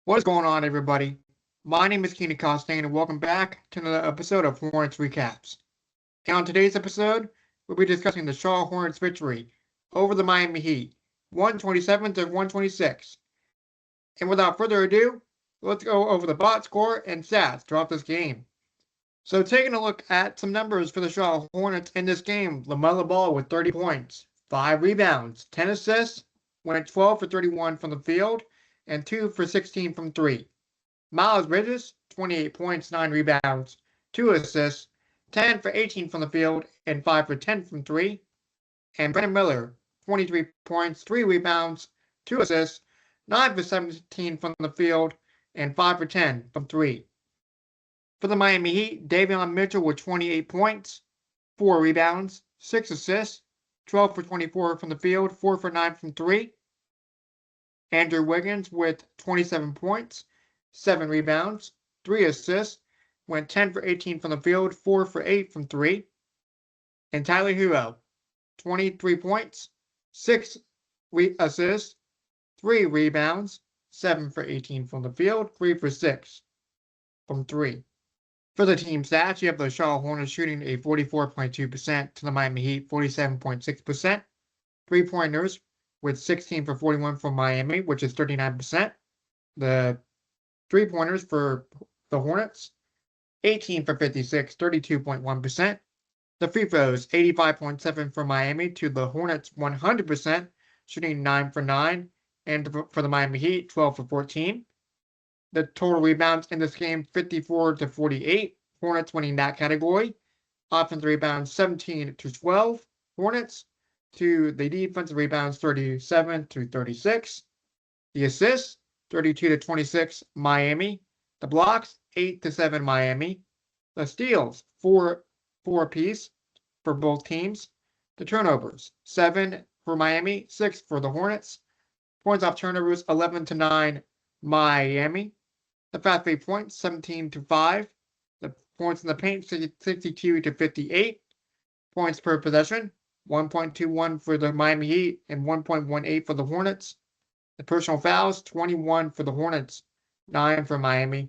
What is going on, everybody? My name is Keenan Costain, and welcome back to another episode of Hornets Recaps. And on today's episode, we'll be discussing the Charlotte Hornets' victory over the Miami Heat, 127 to 126. And without further ado, let's go over the box score and stats throughout this game. So, taking a look at some numbers for the Charlotte Hornets in this game: LaMelo Ball with 30 points, 5 rebounds, 10 assists, went 12 for 31 from the field, and 2 for 16 from 3. Miles Bridges, 28 points, 9 rebounds, 2 assists, 10 for 18 from the field, and 5 for 10 from 3. And Brandon Miller, 23 points, 3 rebounds, 2 assists, 9 for 17 from the field, and 5 for 10 from 3. For the Miami Heat, Davion Mitchell with 28 points, 4 rebounds, 6 assists, 12 for 24 from the field, 4 for 9 from 3. Andrew Wiggins with 27 points, 7 rebounds, 3 assists, went 10 for 18 from the field, 4 for 8 from 3. And Tyler Herro, 23 points, 6 assists, 3 rebounds, 7 for 18 from the field, 3 for 6 from 3. For the team stats, you have the Charlotte Hornets shooting a 44.2% to the Miami Heat 47.6%. Three-pointers with 16 for 41 from Miami, which is 39%. The three-pointers for the Hornets, 18 for 56, 32.1%. The free throws, 85.7 for Miami to the Hornets 100%, shooting 9 for 9. And for the Miami Heat, 12 for 14. The total rebounds in this game, 54 to 48. Hornets winning that category. Offensive rebounds, 17 to 12. Hornets. To the defensive rebounds, 37 to 36. The assists, 32 to 26, Miami. The blocks, 8 to 7, Miami. The steals, 4 apiece for both teams. The turnovers, 7 for Miami, 6 for the Hornets. Points off turnovers, 11 to 9, Miami. The fast break points, 17 to 5. The points in the paint, 62 to 58. Points per possession, 1.21 for the Miami Heat and 1.18 for the Hornets. The personal fouls, 21 for the Hornets, 9 for Miami.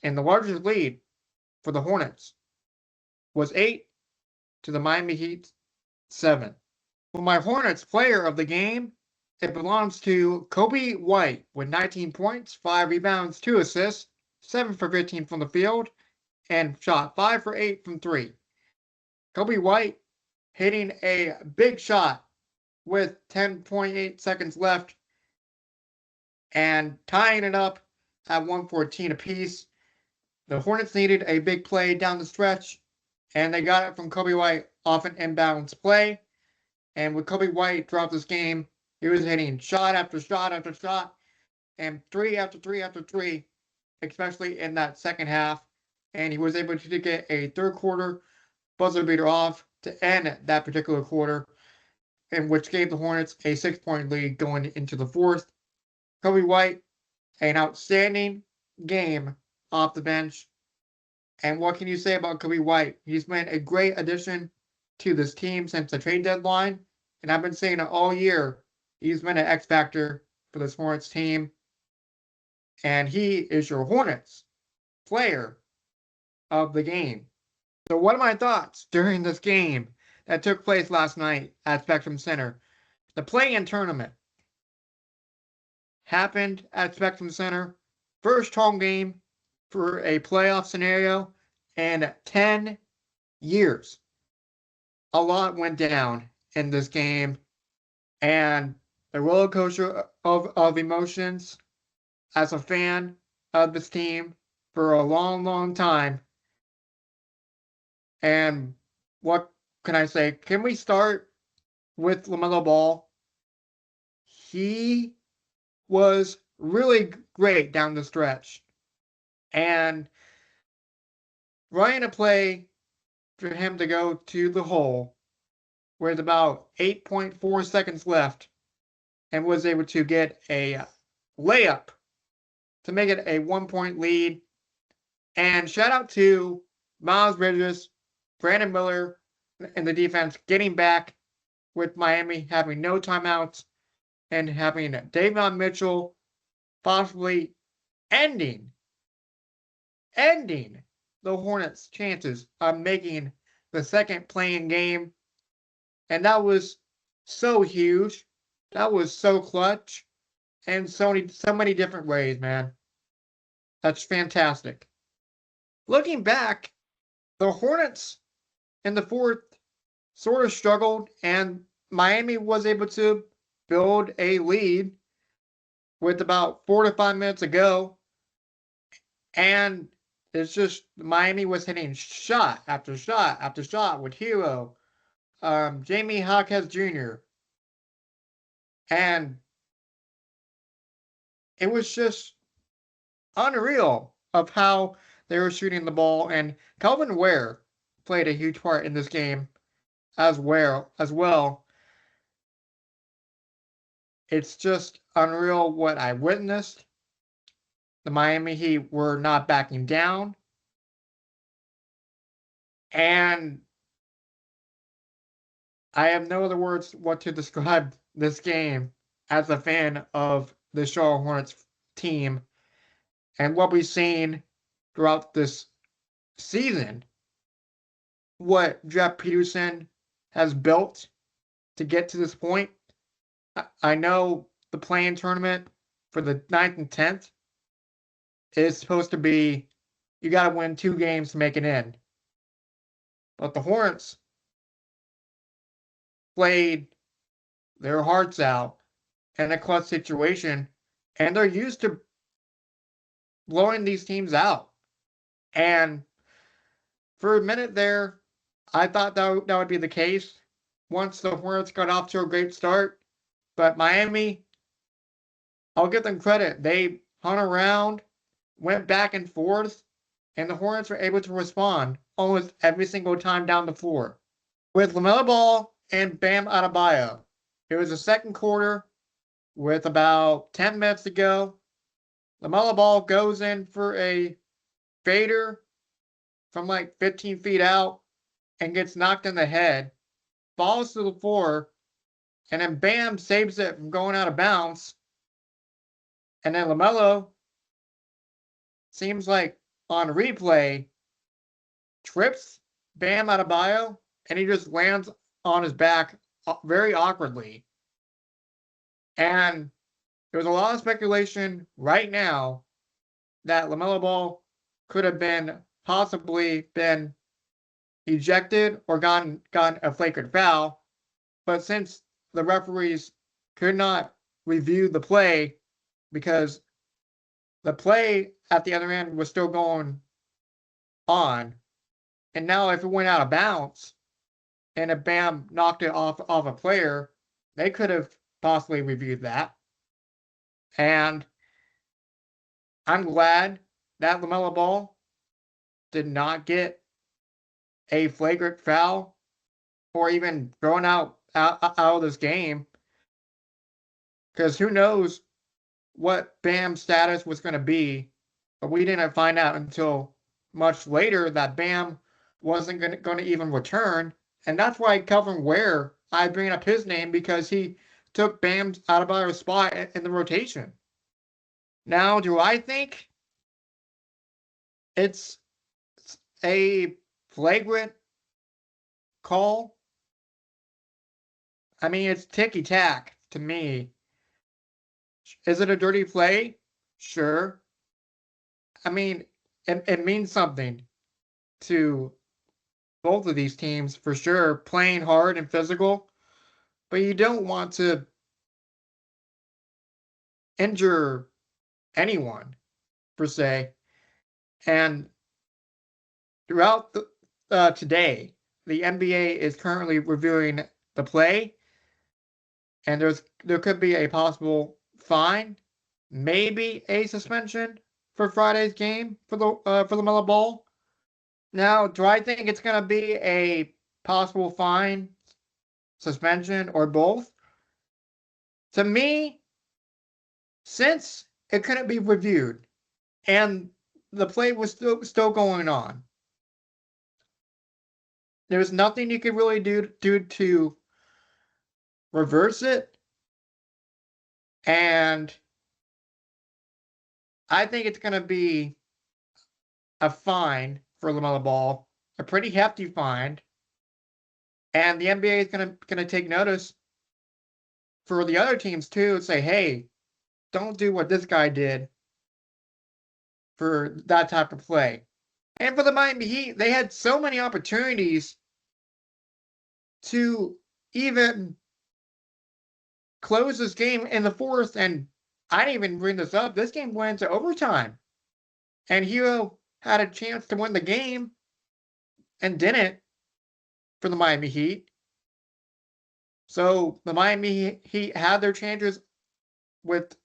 And the largest lead for the Hornets was 8 to the Miami Heat, 7. For my Hornets player of the game, it belongs to Coby White with 19 points, 5 rebounds, 2 assists, 7 for 15 from the field, and shot 5 for 8 from 3. Coby White hitting a big shot with 10.8 seconds left and tying it up at 114 apiece. The Hornets needed a big play down the stretch, and they got it from Coby White off an inbounds play. And with Coby White throughout this game, he was hitting shot after shot after shot, and 3 after 3 after 3, especially in that second half. And he was able to get a third quarter buzzer beater off to end that particular quarter, in which gave the Hornets a 6-point lead going into the fourth. Coby White, an outstanding game off the bench. And what can you say about Coby White? He's been a great addition to this team since the trade deadline. And I've been saying it all year. He's been an X factor for this Hornets team. And he is your Hornets player of the game. So what are my thoughts during this game that took place last night at Spectrum Center? The play-in tournament happened at Spectrum Center. First home game for a playoff scenario in 10 years. A lot went down in this game, and the roller coaster of emotions as a fan of this team for a long, long time. And what can I say? Can we start with LaMelo Ball? He was really great down the stretch. And running a play for him to go to the hole with about 8.4 seconds left and was able to get a layup to make it a 1-point lead. And shout out to Miles Bridges, Brandon Miller, and the defense getting back with Miami having no timeouts and having Davion Mitchell possibly ending the Hornets' chances of making the second playing game. And that was so huge. That was so clutch. And so many different ways, man. That's fantastic. Looking back, the Hornets in the fourth sort of struggled, and Miami was able to build a lead with about 4 to 5 minutes to go. And it's just Miami was hitting shot after shot after shot with Hero, Jamie Jaquez Jr. And it was just unreal of how they were shooting the ball. And Calvin Ware played a huge part in this game as well. It's just unreal what I witnessed. The Miami Heat were not backing down. And I have no other words what to describe this game as a fan of the Charlotte Hornets team and what we've seen throughout this season. What Jeff Peterson has built to get to this point. I know the play-in tournament for the 9th and 10th is supposed to be you got to win 2 games to make it in. But the Hornets played their hearts out in a clutch situation, and they're used to blowing these teams out. And for a minute there, I thought that would be the case once the Hornets got off to a great start. But Miami, I'll give them credit. They hung around, went back and forth, and the Hornets were able to respond almost every single time down the floor. With LaMelo Ball and Bam Adebayo, it was the second quarter with about 10 minutes to go. LaMelo Ball goes in for a fader from like 15 feet out and gets knocked in the head, falls to the floor, and then Bam saves it from going out of bounds. And then LaMelo seems like on replay trips Bam Adebayo, and he just lands on his back very awkwardly. And there's a lot of speculation right now that LaMelo Ball could have possibly been ejected or gotten a flagrant foul. But since the referees could not review the play because the play at the other end was still going on, and now if it went out of bounds and if Bam knocked it off a player, they could have possibly reviewed that. And I'm glad that LaMelo Ball did not get a flagrant foul or even thrown out of this game, because who knows what Bam's status was going to be. But we didn't find out until much later that Bam wasn't going to even return. And that's why Calvin Ware, I bring up his name because he took Bam's Adebayo's spot in the rotation. Now, do I think it's a flagrant call? I mean, it's ticky-tack to me. Is it a dirty play? Sure. I mean, it means something to both of these teams for sure, playing hard and physical, but you don't want to injure anyone per se. And throughout today, the NBA is currently reviewing the play, and there could be a possible fine, maybe a suspension for Friday's game for the LaMelo Ball. Now, do I think it's going to be a possible fine, suspension, or both? To me, since it couldn't be reviewed and the play was still going on, there was nothing you could really do to reverse it. And I think it's going to be a fine for LaMelo Ball, a pretty hefty fine, and the NBA is going to take notice for the other teams too and say, hey, don't do what this guy did for that type of play. And for the Miami Heat, they had so many opportunities to even close this game in the fourth, and I didn't even bring this up. This game went into overtime, and Hero had a chance to win the game and didn't for the Miami Heat. So the Miami Heat had their chances with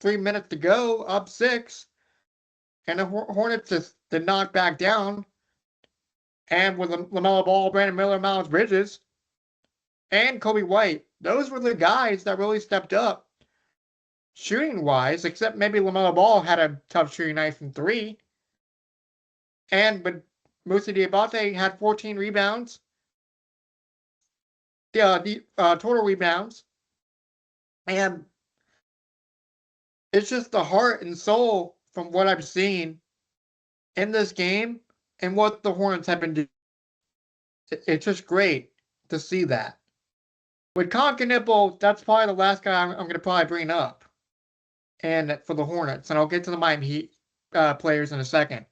3 minutes to go, up 6, and the Hornets just did not back down. And with LaMelo Ball, Brandon Miller, Miles Bridges, and Kobe White, those were the guys that really stepped up shooting-wise, except maybe LaMelo Ball had a tough shooting night from 3. But Moussa Diabate had 14 rebounds. The total rebounds. And it's just the heart and soul from what I've seen in this game and what the Hornets have been doing. It's just great to see that. With Concanipple, that's probably the last guy I'm going to probably bring up. And for the Hornets, and I'll get to the Miami Heat players in a second.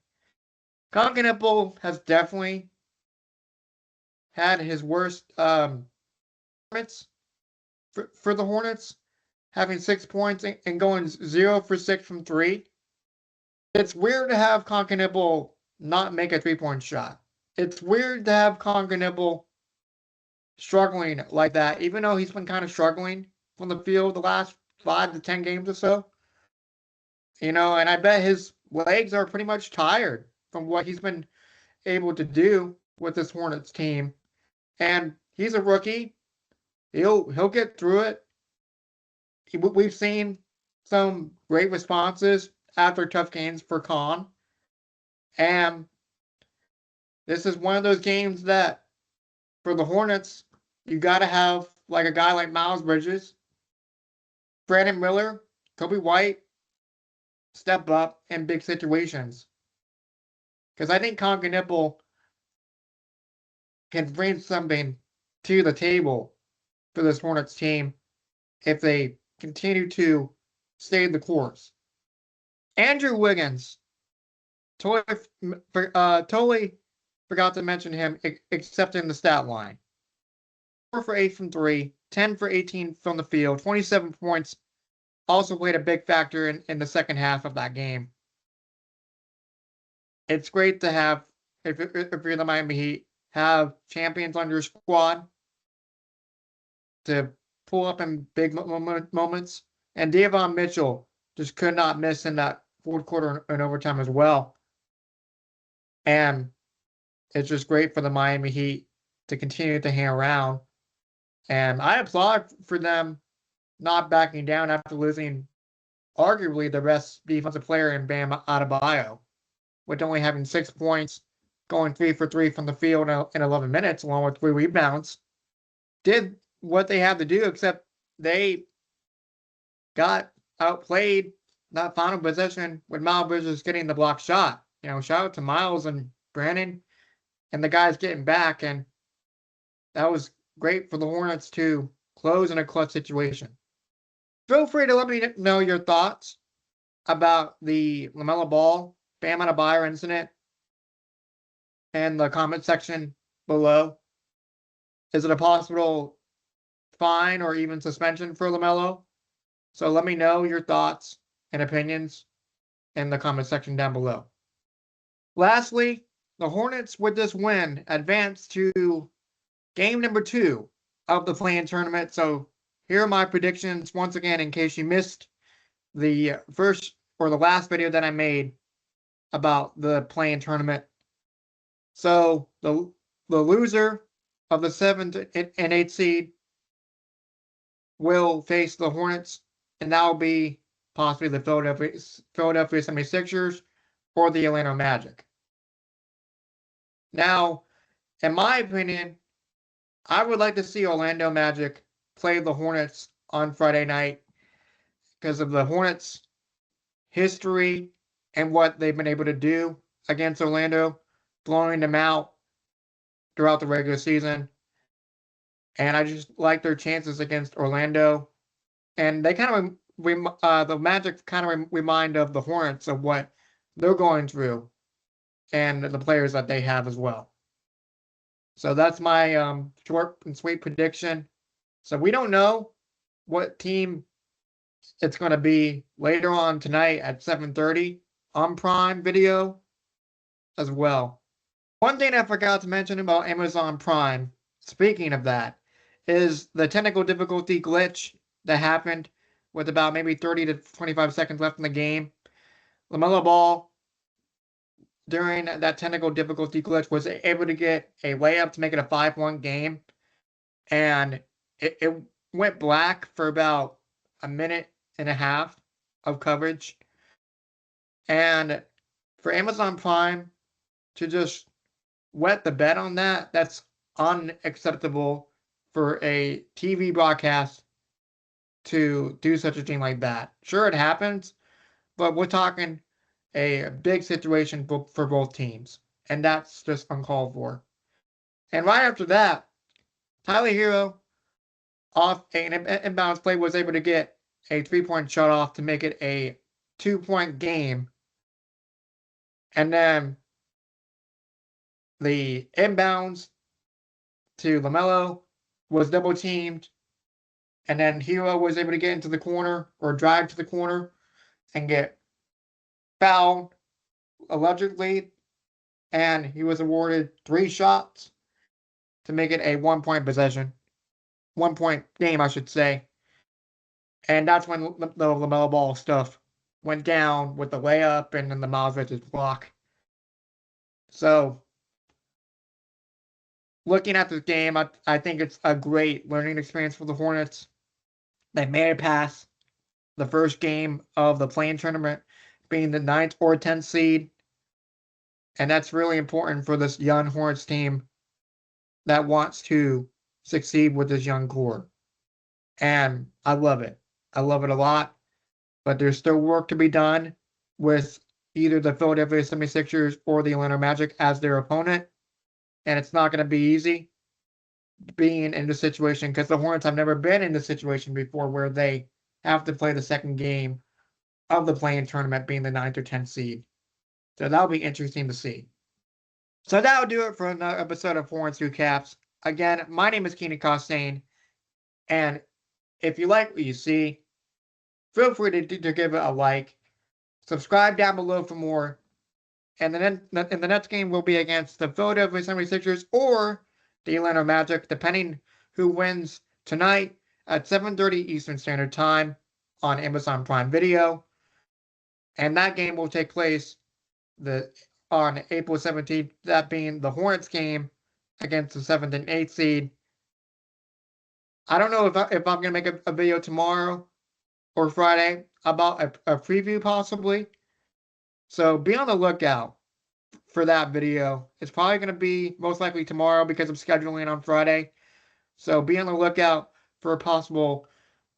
Concanipple has definitely had his worst performance for the Hornets, having 6 points and going 0 for 6 from 3. It's weird to have Concanipple not make a 3-point shot. It's weird to have Concanipple struggling like that, even though he's been kind of struggling from the field the last 5 to 10 games or so. And I bet his legs are pretty much tired from what he's been able to do with this Hornets team. And he's a rookie. He'll get through it. We've seen some great responses after tough games for Con. And this is one of those games that, for the Hornets, you got to have like a guy like Miles Bridges, Brandon Miller, Kobe White step up in big situations. Because I think Concanipple can bring something to the table for this Hornets team if they continue to stay the course. Andrew Wiggins, totally forgot to mention him, except in the stat line. 4 for 8 from 3, 10 for 18 from the field, 27 points. Also played a big factor in the second half of that game. It's great to have, if you're the Miami Heat, have champions on your squad to pull up in big moments. And Davon Mitchell just could not miss in that fourth quarter and overtime as well. And it's just great for the Miami Heat to continue to hang around. And I applaud for them not backing down after losing arguably the best defensive player in Bam Adebayo, with only having 6 points, going 3 for 3 from the field in 11 minutes, along with 3 rebounds. Did what they had to do, except they got outplayed that final possession with Miles Bridges getting the block shot. Shout out to Miles and Brandon and the guys getting back, and that was great for the Hornets to close in a clutch situation. Feel free to let me know your thoughts about the LaMelo Ball, Bam Adebayo incident in the comment section below. Is it a possible fine or even suspension for LaMelo? So let me know your thoughts and opinions in the comment section down below. Lastly, the Hornets, with this win, advance to game number 2 of the play-in tournament. So here are my predictions once again, in case you missed the first or the last video that I made about the play-in tournament. So the loser of the 7th and 8th seed will face the Hornets, and that will be possibly the Philadelphia 76ers or the Orlando Magic. Now, in my opinion, I would like to see Orlando Magic play the Hornets on Friday night, because if the Hornets history and what they've been able to do against Orlando, blowing them out throughout the regular season. And I just like their chances against Orlando. And they kind of, the Magic kind of remind of the Hornets of what they're going through and the players that they have as well. So that's my short and sweet prediction. So we don't know what team it's going to be later on tonight at 7:30 on Prime Video as well. One thing I forgot to mention about Amazon Prime, speaking of that, is the technical difficulty glitch that happened with about maybe 30 to 25 seconds left in the game. LaMelo Ball, during that technical difficulty glitch, was able to get a layup to make it a 5-1 game. And it went black for about a minute and a half of coverage. And for Amazon Prime to just wet the bed on that, that's unacceptable for a TV broadcast to do such a thing like that. Sure, it happens, but we're talking a big situation for both teams, and that's just uncalled for. And right after that, Tyler Hero, off an inbounds play, was able to get a 3-point shot off to make it a 2-point game. And then the inbounds to LaMelo was double teamed. And then Hero was able to get into the corner or drive to the corner and get fouled, allegedly. And he was awarded 3 shots to make it a 1-point possession. 1-point game, I should say. And that's when the LaMelo Ball stuff went down with the layup and then the Miles block. So, looking at this game, I think it's a great learning experience for the Hornets. They made it past the first game of the play-in tournament, being the 9th or 10th seed. And that's really important for this young Hornets team that wants to succeed with this young core. And I love it. I love it a lot. But there's still work to be done with either the Philadelphia 76ers or the Atlanta Magic as their opponent. And it's not going to be easy being in this situation because the Hornets have never been in this situation before where they have to play the second game of the play-in tournament being the 9th or 10th seed. So that'll be interesting to see. So that'll do it for another episode of Hornets Recaps. Again, my name is Keenan Costain, and if you like what you see, feel free to give it a like. Subscribe down below for more. And then in the next game will be against the Philadelphia 76ers or the Atlanta Magic, depending who wins tonight at 7:30 Eastern Standard Time on Amazon Prime Video. And that game will take place on April 17th, that being the Hornets game against the 7th and 8th seed. I don't know if I'm going to make a video tomorrow or Friday about a preview possibly. So be on the lookout for that video. It's probably going to be most likely tomorrow because I'm scheduling on Friday. So be on the lookout for a possible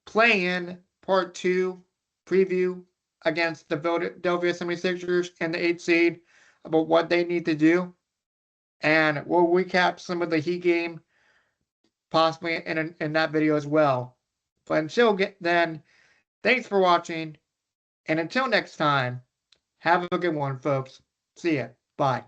play-in part 2 preview against the Philadelphia 76ers and the 8th seed about what they need to do. And we'll recap some of the Heat game possibly in that video as well. But until then, thanks for watching. And until next time, have a good one, folks. See ya. Bye.